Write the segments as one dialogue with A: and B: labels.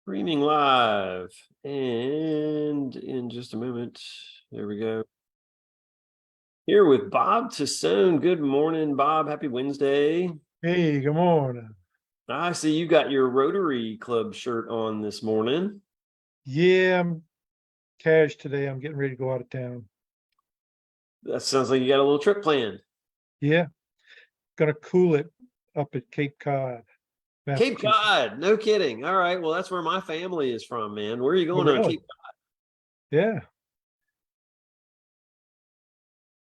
A: Streaming live, and in just a moment, there we go. Here with Bob Tassone. Good morning, Bob. Happy Wednesday.
B: Hey, good morning.
A: I see you got your Rotary Club shirt on this morning.
B: Yeah, I'm cash today. I'm getting ready to go out of town.
A: That sounds like you got a little trip planned.
B: Yeah, gonna cool it up at Cape Cod,
A: Cape
B: Massachusetts.
A: Cod, no kidding. All right, well, that's where my family is from, man. Where are you
B: Oh,
A: going on
B: really?
A: Cape Cod?
B: Yeah.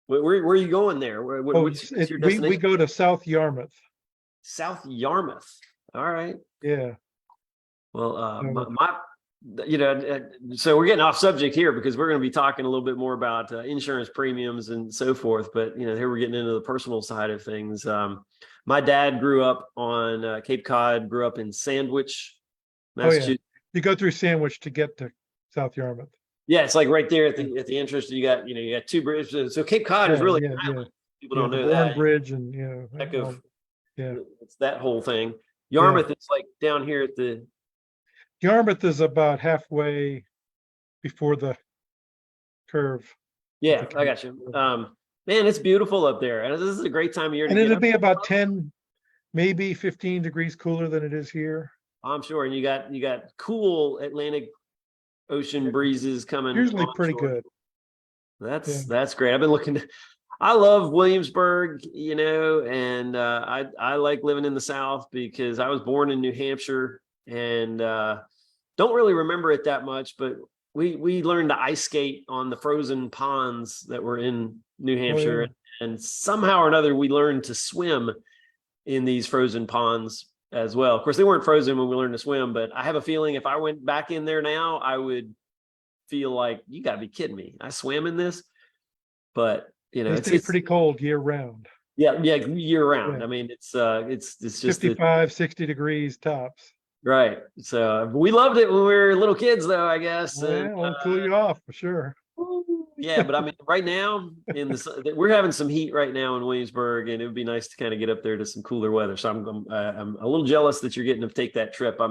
A: Where are you going there? What's your
B: We
A: destination?
B: go to South Yarmouth.
A: South Yarmouth. All right.
B: Yeah.
A: Well,
B: So,
A: so we're getting off subject here because we're going to be talking a little bit more about insurance premiums and so forth. But here we're getting into the personal side of things. My dad grew up on Cape Cod, grew up in Sandwich, Massachusetts.
B: you go through Sandwich to get to South Yarmouth.
A: Yeah, it's like right there at the entrance. You got two bridges. So Cape Cod is really an island. People don't know
B: the Bourne
A: that.
B: Bridge and
A: It's that whole thing. Yarmouth is like down here at the.
B: Yarmouth is about halfway before the curve.
A: Yeah, I got you. Man, it's beautiful up there, and this is a great time of year.
B: And it'll be about 10, maybe 15 degrees cooler than it is here.
A: I'm sure, and you got cool Atlantic Ocean breezes coming.
B: Usually pretty good.
A: That's great. I've been looking. I love Williamsburg, and I like living in the South because I was born in New Hampshire and don't really remember it that much, but we learned to ice skate on the frozen ponds that were in New Hampshire, and somehow or another we learned to swim in these frozen ponds as well. Of course, they weren't frozen when we learned to swim, but I have a feeling if I went back in there now, I would feel like, you got to be kidding me. I swam in this, but
B: it's pretty cold year round.
A: Yeah, year round. Yeah. I mean, it's just
B: 55, 60 degrees tops.
A: Right. So we loved it when we were little kids, though, I guess.
B: It'll cool you off for sure.
A: Yeah, but I mean, right now we're having some heat right now in Williamsburg, and it would be nice to kind of get up there to some cooler weather. So I'm a little jealous that you're getting to take that trip.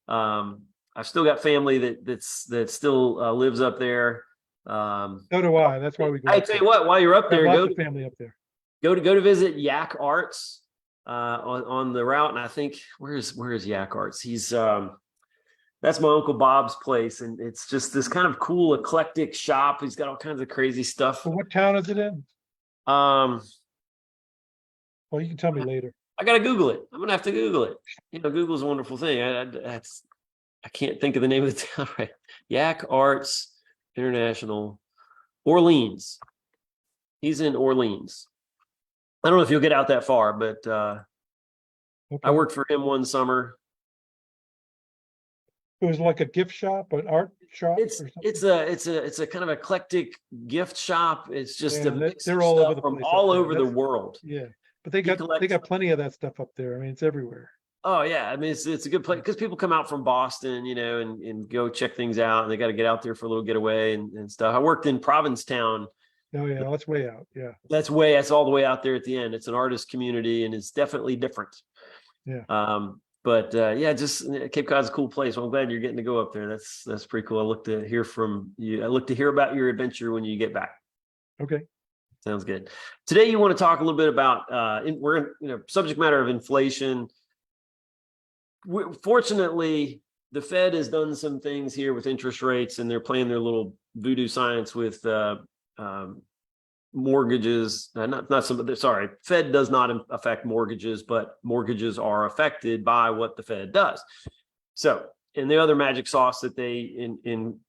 A: I've still got family that still lives up there.
B: So do I. That's why we go.
A: I tell you what, while you're up there,
B: go to family up there.
A: Go to visit Yak Arts on the route, and I think where's Yak Arts? He's that's my Uncle Bob's place, and it's just this kind of cool eclectic shop. He's got all kinds of crazy stuff.
B: So what town is it in?
A: Well,
B: you can tell me later.
A: I gotta Google it. I'm gonna have to Google it. Google's a wonderful thing. I can't think of the name of the town right. Yak Arts International, Orleans. He's in Orleans. I don't know if you'll get out that far, but I worked for him one summer.
B: It was like a gift shop, an art shop.
A: It's a kind of eclectic gift shop. It's just
B: they're all over the
A: from
B: place,
A: all over the world.
B: Yeah, but they got plenty of that stuff up there. I mean, it's everywhere.
A: Oh yeah, I mean it's a good place because people come out from Boston, and go check things out, and they got to get out there for a little getaway and stuff. I worked in Provincetown.
B: Oh yeah, that's way out. Yeah,
A: that's all the way out there at the end. It's an artist community, and it's definitely different.
B: Yeah.
A: But just Cape Cod's a cool place. Well, I'm glad you're getting to go up there. That's pretty cool. I look to hear from you. I look to hear about your adventure when you get back.
B: Okay.
A: Sounds good. Today, you want to talk a little bit about we're in subject matter of inflation. Fortunately, the Fed has done some things here with interest rates, and they're playing their little voodoo science with mortgages. Fed does not affect mortgages, but mortgages are affected by what the Fed does. So, and the other magic sauce that they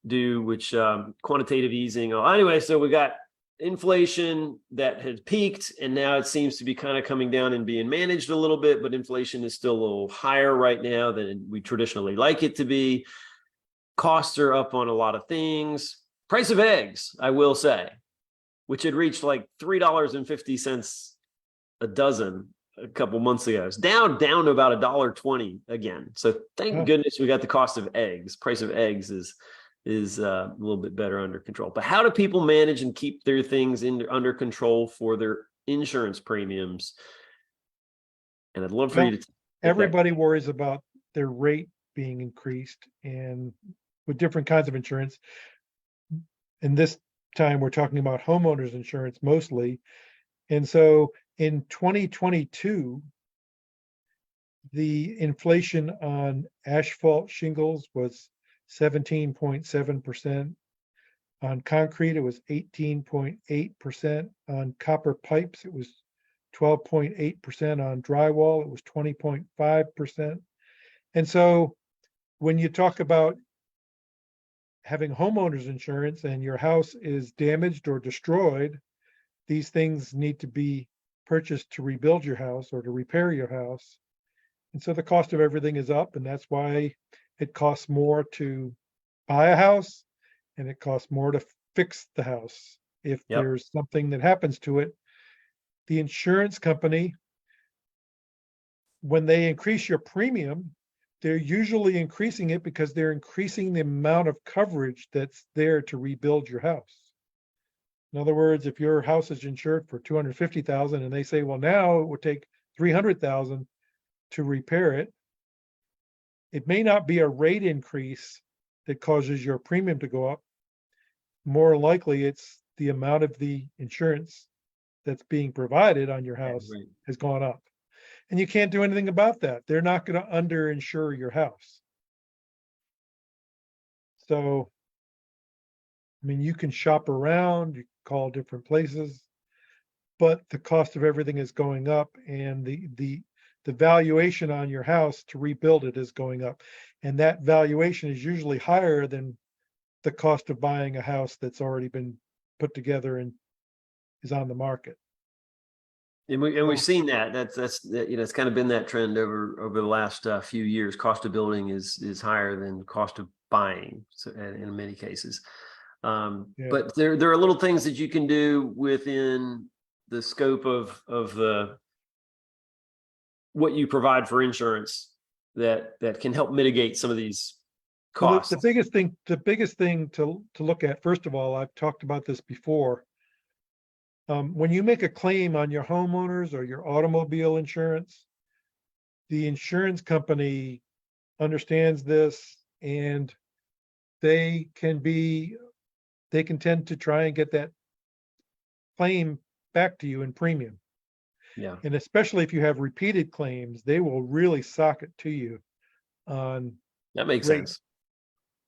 A: do, which quantitative easing. Anyway, so we got inflation that had peaked, and now it seems to be kind of coming down and being managed a little bit, but inflation is still a little higher right now than we traditionally like it to be. Costs are up on a lot of things. Price of eggs, I will say, which had reached like $3.50 a dozen a couple months ago. It's down to about $1.20 again. So thank goodness we got the cost of eggs. Price of eggs is a little bit better under control. But how do people manage and keep their things under control for their insurance premiums? And I'd love for you to.
B: Everybody worries about their rate being increased, and with different kinds of insurance. And this time we're talking about homeowners insurance mostly. And so in 2022, the inflation on asphalt shingles was 17.7%. On concrete, it was 18.8%. On copper pipes, it was 12.8%. On drywall, it was 20.5%. And so when you talk about having homeowners insurance and your house is damaged or destroyed, these things need to be purchased to rebuild your house or to repair your house. And so the cost of everything is up, and that's why it costs more to buy a house and it costs more to fix the house. If
A: Yep.
B: there's something that happens to it, the insurance company, when they increase your premium, they're usually increasing it because they're increasing the amount of coverage that's there to rebuild your house. In other words, if your house is insured for 250,000 and they say, well, now it would take 300,000 to repair it, it may not be a rate increase that causes your premium to go up. More likely, it's the amount of the insurance that's being provided on your house
A: Right.
B: has gone up. And you can't do anything about that. They're not going to underinsure your house. So, I mean, you can shop around, you can call different places, but the cost of everything is going up, and the valuation on your house to rebuild it is going up. And that valuation is usually higher than the cost of buying a house that's already been put together and is on the market.
A: And we've seen that. It's kind of been that trend over the last few years. Cost of building is higher than cost of buying, so in many cases.
B: Yeah.
A: But there are little things that you can do within the scope of the what you provide for insurance that can help mitigate some of these
B: Well,
A: costs.
B: the biggest thing to look at, first of all, I've talked about this before. When you make a claim on your homeowners or your automobile insurance, the insurance company understands this, and they can tend to try and get that claim back to you in premium.
A: Yeah,
B: And especially if you have repeated claims, they will really sock it to you on
A: that makes
B: rate
A: sense.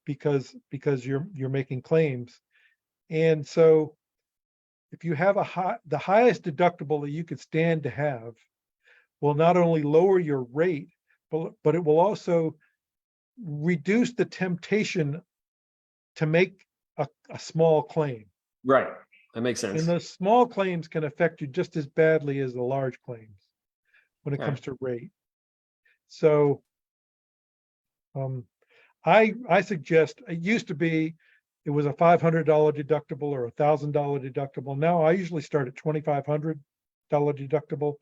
B: because you're making claims. And so if you have the highest deductible that you could stand to have will not only lower your rate, but it will also reduce the temptation to make a small claim.
A: Right, that makes sense.
B: And those small claims can affect you just as badly as the large claims when it
A: Okay.
B: comes to rate. So I suggest, it used to be it was a $500 deductible or $1,000 deductible. Now I usually start at $2,500 deductible.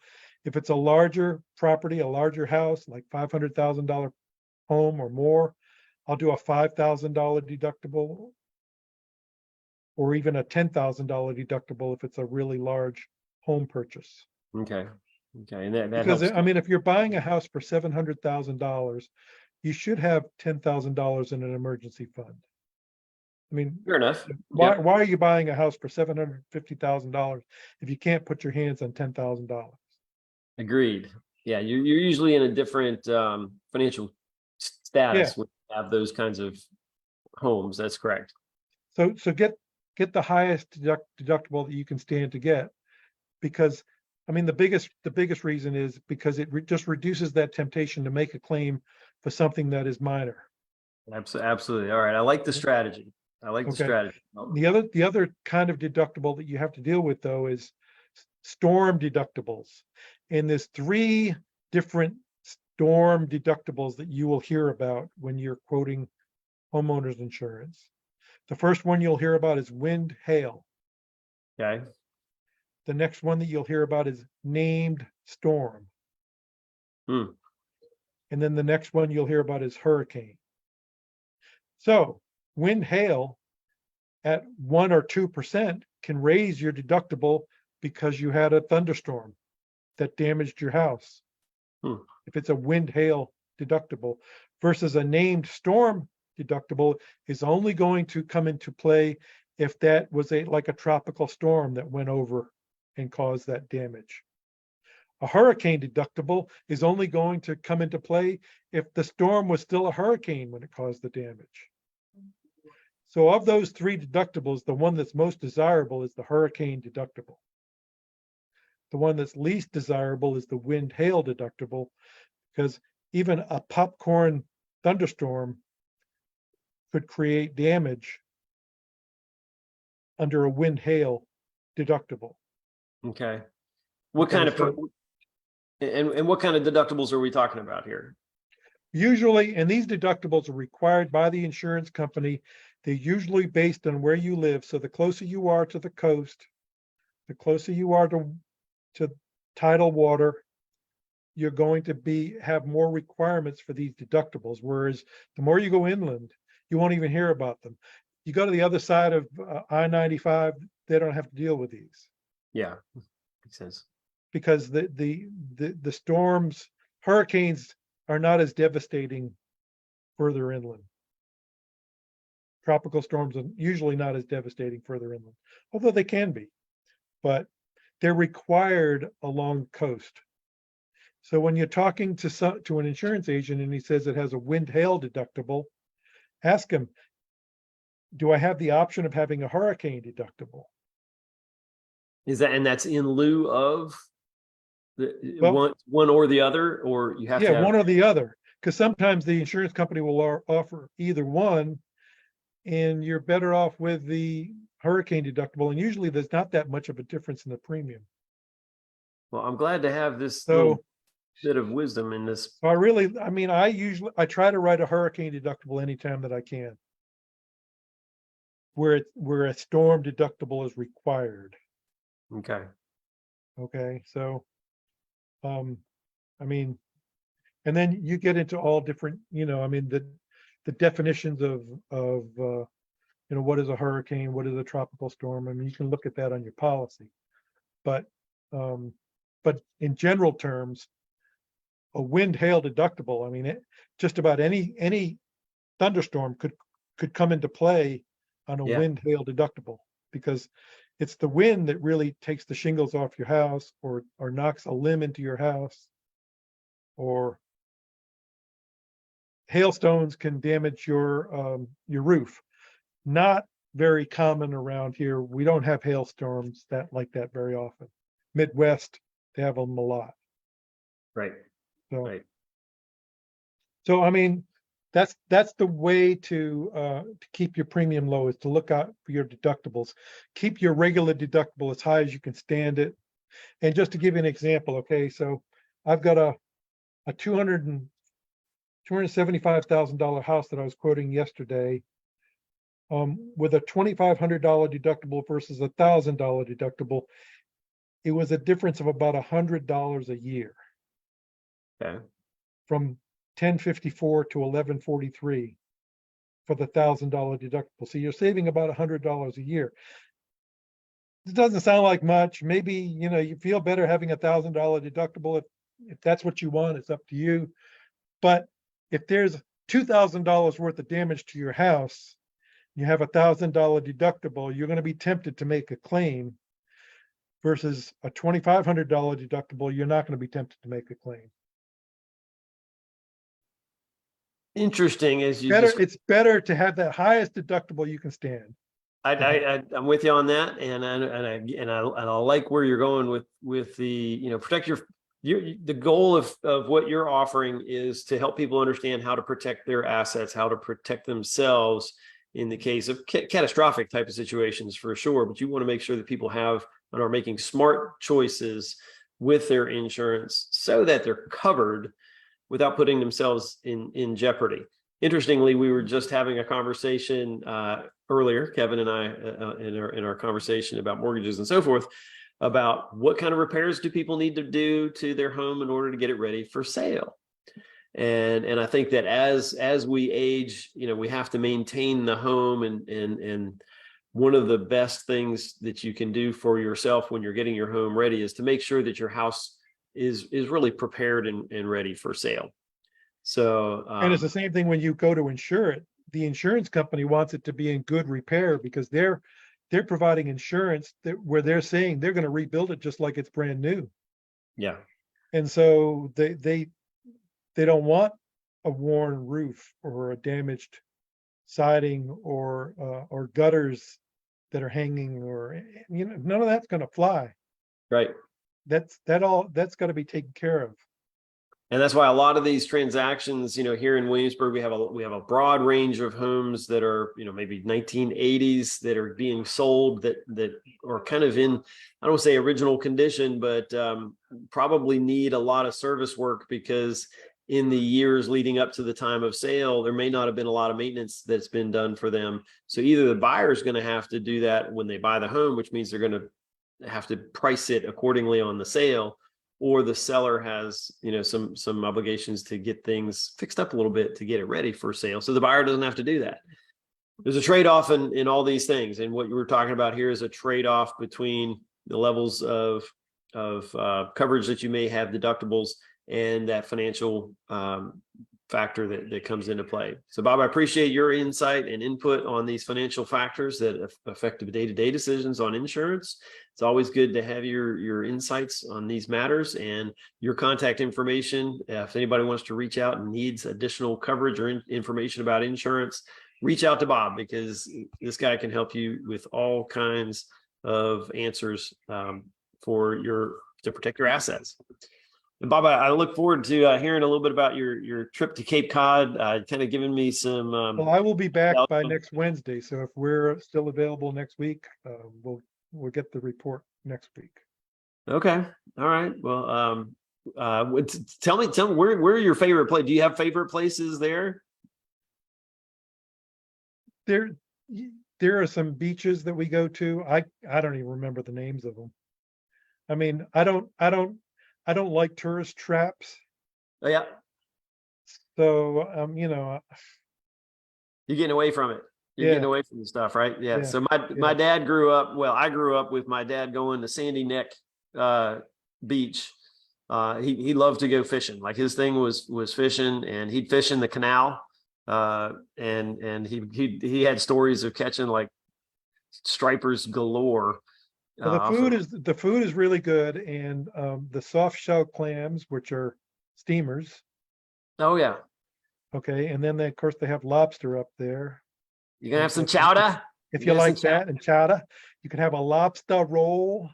B: If it's a larger property, a larger house, like $500,000 home or more, I'll do a $5,000 deductible, or even a $10,000 deductible if it's a really large home purchase.
A: Okay. And that
B: Because
A: helps.
B: I mean, if you're buying a house for $700,000, you should have $10,000 in an emergency fund. I mean,
A: Fair enough.
B: why
A: Yep.
B: are you buying a house for $750,000 if you can't put your hands on $10,000?
A: Agreed. Yeah, you're usually in a different financial status when you have those kinds of homes. That's correct.
B: So get the highest deductible that you can stand to get, because I mean the biggest reason is because it just reduces that temptation to make a claim for something that is minor.
A: Absolutely. All right. I like the strategy. I like the
B: Okay.
A: strategy.
B: The other kind of deductible that you have to deal with, though, is storm deductibles. And there's 3 different storm deductibles that you will hear about when you're quoting homeowners insurance. The first one you'll hear about is wind, hail.
A: Okay.
B: The next one that you'll hear about is named storm.
A: Hmm.
B: And then the next one you'll hear about is hurricane. So wind, hail at 1 or 2% can raise your deductible because you had a thunderstorm that damaged your house.
A: Hmm.
B: If it's a wind, hail deductible versus a named storm deductible is only going to come into play if that was like a tropical storm that went over and caused that damage. A hurricane deductible is only going to come into play if the storm was still a hurricane when it caused the damage. So of those three deductibles, the one that's most desirable is the hurricane deductible. The one that's least desirable is the wind hail deductible, because even a popcorn thunderstorm could create damage under a wind hail deductible.
A: Okay. What
B: Okay,
A: kind of,
B: so
A: and what kind of deductibles are we talking about here?
B: usually, and these deductibles are required by the insurance company. They're usually based on where you live. So the closer you are to the coast, the closer you are to tidal water, you're going to have more requirements for these deductibles. Whereas the more you go inland, you won't even hear about them. You go to the other side of I-95, they don't have to deal with these
A: Yeah, makes sense.
B: because the storms, hurricanes are not as devastating further inland. Tropical storms are usually not as devastating further inland, although they can be, but they're required along the coast. So when you're talking to an insurance agent and he says it has a wind hail deductible, ask him, do I have the option of having a hurricane deductible?
A: And that's in lieu of the
B: Well,
A: one or the other, or you have
B: yeah,
A: to have,
B: one or the other, because sometimes the insurance company will offer either one, and you're better off with the hurricane deductible. And usually there's not that much of a difference in the premium.
A: well, I'm glad to have this little
B: So,
A: bit of wisdom in this.
B: so I try to write a hurricane deductible anytime that I can, where a storm deductible is required.
A: Okay.
B: Okay, so, I mean, and then you get into all different, the definitions of what is a hurricane, what is a tropical storm. I mean, you can look at that on your policy, but um, but in general terms, a wind hail deductible. I mean, just about any thunderstorm could come into play on a
A: Yeah.
B: wind hail deductible, because it's the wind that really takes the shingles off your house or knocks a limb into your house, or hailstones can damage your roof. Not very common around here. We don't have hailstorms like that very often. Midwest, they have them a lot.
A: Right.
B: So,
A: Right.
B: so I mean, that's the way to keep your premium low, is to look out for your deductibles. Keep your regular deductible as high as you can stand it. And just to give you an example, okay, so I've got a $275,000 house that I was quoting yesterday, with a $2,500 deductible versus $1,000 deductible. It was a difference of about $100 a year,
A: Okay.
B: from 1054 to 1143 for the $1,000 deductible. So you're saving about $100 a year. It doesn't sound like much. Maybe, you feel better having $1,000 deductible. If that's what you want, it's up to you. But if there's $2,000 worth of damage to your house, you have $1,000 deductible, you're going to be tempted to make a claim, versus a $2,500 deductible, you're not going to be tempted to make a claim.
A: Interesting as you
B: It's better to have that highest deductible you can stand.
A: I'm with you on that, and I like where you're going with the protect your the goal of what you're offering is to help people understand how to protect their assets, how to protect themselves in the case of catastrophic type of situations, for sure. But you want to make sure that people have and are making smart choices with their insurance so that they're covered without putting themselves in jeopardy. Interestingly, we were just having a conversation earlier, Kevin and I, in our conversation about mortgages and so forth, about what kind of repairs do people need to do to their home in order to get it ready for sale. And I think that as we age, we have to maintain the home, and one of the best things that you can do for yourself when you're getting your home ready is to make sure that your house is really prepared and ready for sale. So,
B: And it's the same thing when you go to insure it. The insurance company wants it to be in good repair because they're providing insurance that where they're saying they're going to rebuild it just like it's brand new.
A: yeah,
B: And so they don't want a worn roof or a damaged siding or gutters that are hanging or none of that's going to fly.
A: right.
B: That's got to be taken care of.
A: And that's why a lot of these transactions, here in Williamsburg, we have a broad range of homes that are, maybe 1980s that are being sold that are kind of in, I don't want to say original condition, but probably need a lot of service work because in the years leading up to the time of sale, there may not have been a lot of maintenance that's been done for them. So either the buyer is going to have to do that when they buy the home, which means they're going to have to price it accordingly on the sale, or the seller has, some obligations to get things fixed up a little bit to get it ready for sale. So the buyer doesn't have to do that. There's a trade-off in all these things. And what you were talking about here is a trade-off between the levels of coverage that you may have, deductibles, and that financial factor that comes into play. So Bob, I appreciate your insight and input on these financial factors that affect the day-to-day decisions on insurance. It's always good to have your insights on these matters and your contact information. If anybody wants to reach out and needs additional coverage or information about insurance, reach out to Bob, because this guy can help you with all kinds of answers to protect your assets. And Bob, I look forward to hearing a little bit about your trip to Cape Cod. Kind of giving me some.
B: Well, I will be back by next Wednesday, so if we're still available next week, we'll get the report next week.
A: Okay, all right. Well, tell me where are your favorite place? Do you have favorite places there?
B: There are some beaches that we go to. I don't even remember the names of them. I mean, I don't like tourist traps.
A: Oh, yeah.
B: So,
A: You're getting away from it. You're
B: Yeah.
A: getting away from the stuff, right? Yeah.
B: Yeah.
A: So my dad grew up, I grew up with my dad going to Sandy Neck Beach. He loved to go fishing. Like his thing was fishing, and he'd fish in the canal. And he had stories of catching like stripers galore.
B: Well, the food is really good, and the soft shell clams, which are steamers.
A: Oh yeah.
B: Okay, and then of course they have lobster up there.
A: You gonna have some chowder?
B: If you like that, and chowder, you can have a lobster roll.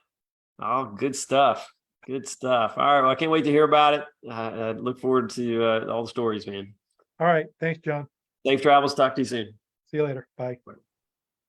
A: Oh, good stuff. Good stuff. All right. Well, I can't wait to hear about it. I look forward to all the stories, man.
B: All right. Thanks, John.
A: Safe travels. Talk to you soon.
B: See you later. Bye.